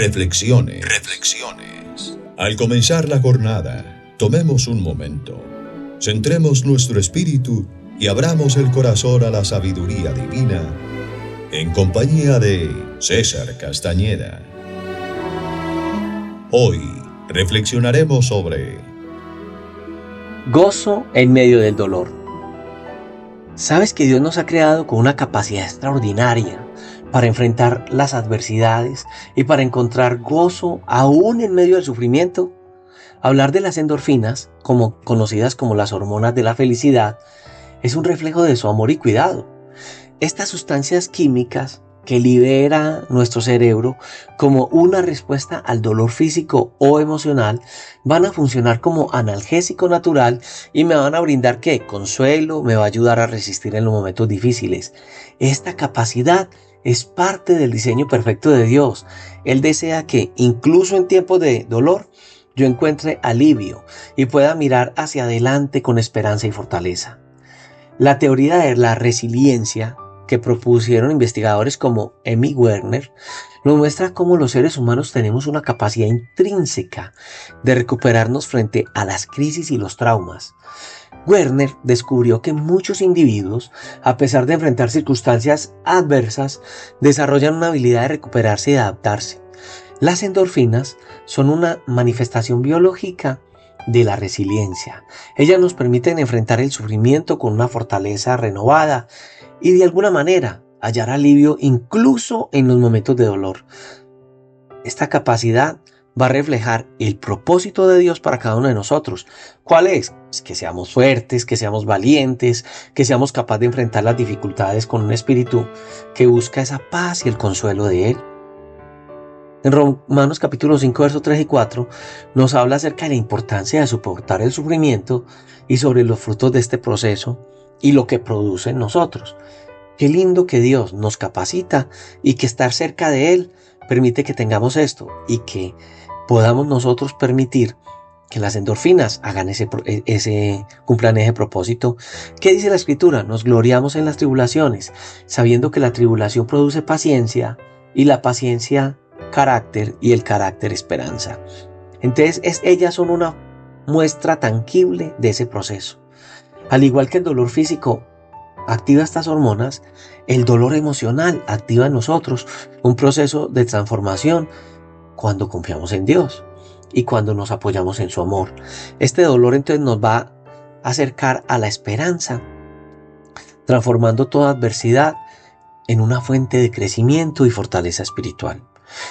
Reflexiones. Al comenzar la jornada, tomemos un momento, centremos nuestro espíritu y abramos el corazón a la sabiduría divina en compañía de César Castañeda. Hoy reflexionaremos sobre gozo en medio del dolor. ¿Sabes que Dios nos ha creado con una capacidad extraordinaria para enfrentar las adversidades y para encontrar gozo aún en medio del sufrimiento? Hablar de las endorfinas, conocidas como las hormonas de la felicidad, es un reflejo de su amor y cuidado. Estas sustancias químicas que libera nuestro cerebro como una respuesta al dolor físico o emocional van a funcionar como analgésico natural y me van a brindar ¿qué? Consuelo, me va a ayudar a resistir en los momentos difíciles. Esta capacidad es parte del diseño perfecto de Dios. Él desea que incluso en tiempos de dolor yo encuentre alivio y pueda mirar hacia adelante con esperanza y fortaleza. La teoría de la resiliencia que propusieron investigadores como Emmy Werner nos muestra cómo los seres humanos tenemos una capacidad intrínseca de recuperarnos frente a las crisis y los traumas. Werner descubrió que muchos individuos, a pesar de enfrentar circunstancias adversas, desarrollan una habilidad de recuperarse y adaptarse. Las endorfinas son una manifestación biológica de la resiliencia. Ellas nos permiten enfrentar el sufrimiento con una fortaleza renovada y de alguna manera hallar alivio incluso en los momentos de dolor. Esta capacidad va a reflejar el propósito de Dios para cada uno de nosotros. ¿Cuál es? Pues que seamos fuertes, que seamos valientes, que seamos capaces de enfrentar las dificultades con un espíritu que busca esa paz y el consuelo de Él. En Romanos capítulo 5, versos 3 y 4 nos habla acerca de la importancia de soportar el sufrimiento y sobre los frutos de este proceso y lo que produce en nosotros. Qué lindo que Dios nos capacita y que estar cerca de Él permite que tengamos esto y que podamos nosotros permitir que las endorfinas hagan cumplan ese propósito. ¿Qué dice la Escritura? Nos gloriamos en las tribulaciones, sabiendo que la tribulación produce paciencia y la paciencia carácter y el carácter esperanza. Entonces ellas son una muestra tangible de ese proceso. Al igual que el dolor físico activa estas hormonas, el dolor emocional activa en nosotros un proceso de transformación cuando confiamos en Dios y cuando nos apoyamos en su amor. Este dolor entonces nos va a acercar a la esperanza, transformando toda adversidad en una fuente de crecimiento y fortaleza espiritual.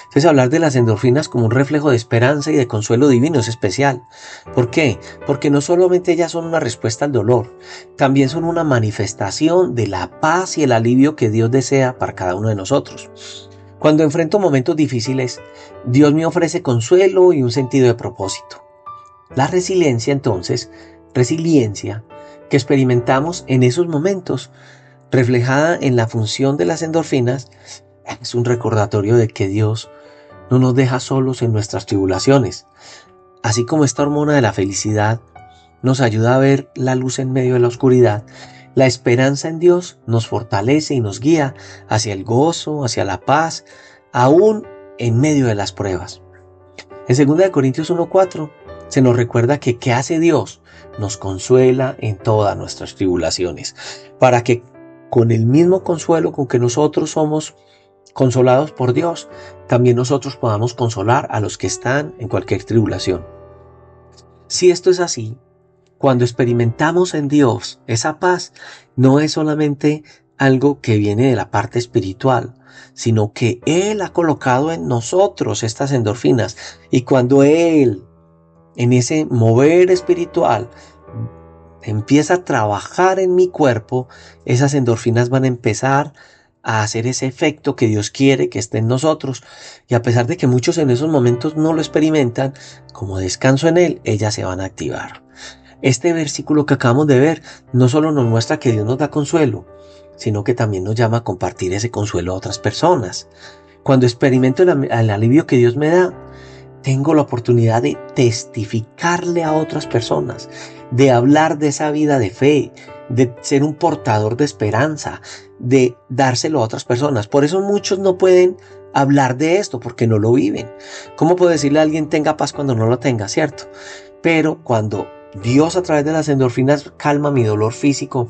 Entonces hablar de las endorfinas como un reflejo de esperanza y de consuelo divino es especial. ¿Por qué? Porque no solamente ellas son una respuesta al dolor, también son una manifestación de la paz y el alivio que Dios desea para cada uno de nosotros. Cuando enfrento momentos difíciles, Dios me ofrece consuelo y un sentido de propósito. La resiliencia entonces, que experimentamos en esos momentos, reflejada en la función de las endorfinas, es un recordatorio de que Dios no nos deja solos en nuestras tribulaciones. Así como esta hormona de la felicidad nos ayuda a ver la luz en medio de la oscuridad, la esperanza en Dios nos fortalece y nos guía hacia el gozo, hacia la paz, aún en medio de las pruebas. En 2 Corintios 1:4 se nos recuerda que ¿qué hace Dios? Nos consuela en todas nuestras tribulaciones, para que con el mismo consuelo con que nosotros somos consolados por Dios, también nosotros podamos consolar a los que están en cualquier tribulación. Si esto es así, cuando experimentamos en Dios esa paz, no es solamente algo que viene de la parte espiritual, sino que Él ha colocado en nosotros estas endorfinas, y cuando Él, en ese mover espiritual, empieza a trabajar en mi cuerpo, esas endorfinas van a empezar a hacer ese efecto que Dios quiere que esté en nosotros, y a pesar de que muchos en esos momentos no lo experimentan, como descanso en Él, ellas se van a activar. Este versículo que acabamos de ver no solo nos muestra que Dios nos da consuelo, sino que también nos llama a compartir ese consuelo a otras personas. Cuando experimento el alivio que Dios me da, tengo la oportunidad de testificarle a otras personas, de hablar de esa vida de fe, de ser un portador de esperanza, de dárselo a otras personas. Por eso muchos no pueden hablar de esto porque no lo viven. ¿Cómo puedo decirle a alguien tenga paz cuando no lo tenga, cierto? Pero cuando Dios a través de las endorfinas calma mi dolor físico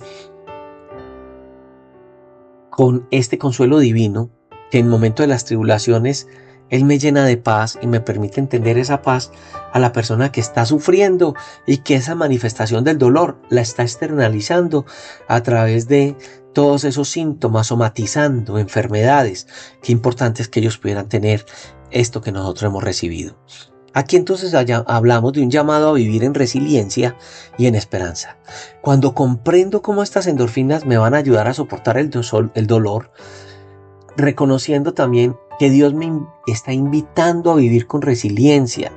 con este consuelo divino, que en el momento de las tribulaciones Él me llena de paz y me permite entender esa paz a la persona que está sufriendo y que esa manifestación del dolor la está externalizando a través de todos esos síntomas, somatizando enfermedades. Qué importante es que ellos pudieran tener esto que nosotros hemos recibido. Aquí entonces hablamos de un llamado a vivir en resiliencia y en esperanza. Cuando comprendo cómo estas endorfinas me van a ayudar a soportar el dolor, reconociendo también que Dios me está invitando a vivir con resiliencia,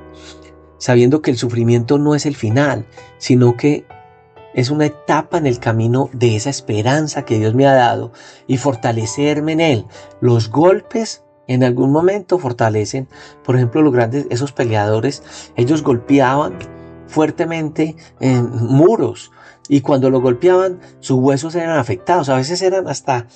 sabiendo que el sufrimiento no es el final, sino que es una etapa en el camino de esa esperanza que Dios me ha dado y fortalecerme en Él. Los golpes en algún momento fortalecen. Por ejemplo, los grandes, esos peleadores, ellos golpeaban fuertemente en muros y cuando lo golpeaban sus huesos eran afectados. A veces eran hasta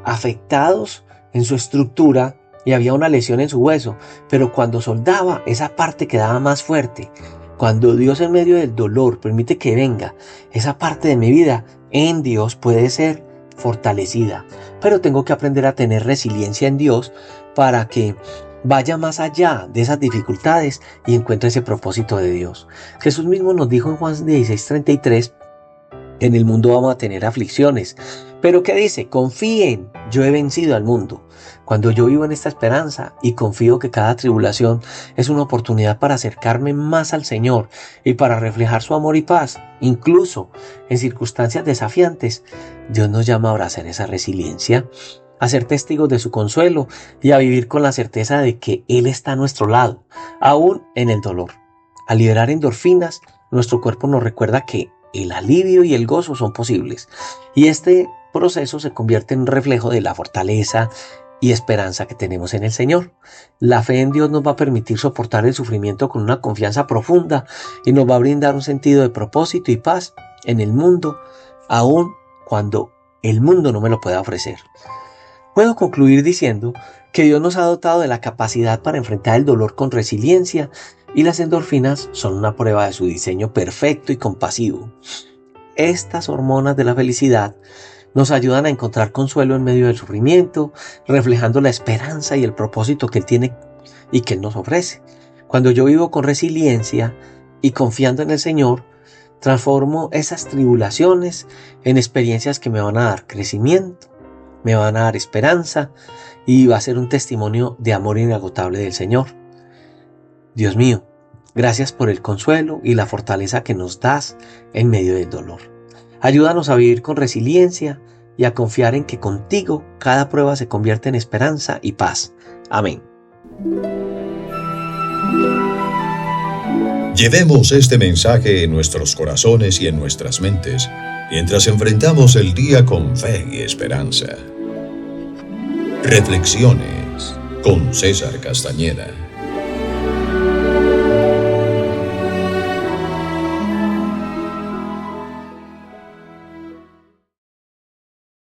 afectados en su estructura y había una lesión en su hueso, pero cuando soldaba esa parte quedaba más fuerte. Cuando Dios en medio del dolor permite que venga esa parte de mi vida, en Dios puede ser fortalecida. Pero tengo que aprender a tener resiliencia en Dios para que vaya más allá de esas dificultades y encuentre ese propósito de Dios. Jesús mismo nos dijo en Juan 16:33, en el mundo vamos a tener aflicciones. Pero ¿qué dice? Confíen, yo he vencido al mundo. Cuando yo vivo en esta esperanza y confío que cada tribulación es una oportunidad para acercarme más al Señor y para reflejar su amor y paz, incluso en circunstancias desafiantes, Dios nos llama a abrazar esa resiliencia, a ser testigos de su consuelo y a vivir con la certeza de que Él está a nuestro lado, aún en el dolor. Al liberar endorfinas, nuestro cuerpo nos recuerda que el alivio y el gozo son posibles, y este proceso se convierte en un reflejo de la fortaleza y esperanza que tenemos en el Señor. La fe en Dios nos va a permitir soportar el sufrimiento con una confianza profunda y nos va a brindar un sentido de propósito y paz en el mundo, aun cuando el mundo no me lo pueda ofrecer. Puedo concluir diciendo que Dios nos ha dotado de la capacidad para enfrentar el dolor con resiliencia y las endorfinas son una prueba de su diseño perfecto y compasivo. Estas hormonas de la felicidad nos ayudan a encontrar consuelo en medio del sufrimiento, reflejando la esperanza y el propósito que Él tiene y que Él nos ofrece. Cuando yo vivo con resiliencia y confiando en el Señor, transformo esas tribulaciones en experiencias que me van a dar crecimiento, me van a dar esperanza y va a ser un testimonio de amor inagotable del Señor. Dios mío, gracias por el consuelo y la fortaleza que nos das en medio del dolor. Ayúdanos a vivir con resiliencia y a confiar en que contigo cada prueba se convierte en esperanza y paz. Amén. Llevemos este mensaje en nuestros corazones y en nuestras mentes mientras enfrentamos el día con fe y esperanza. Reflexiones con César Castañeda.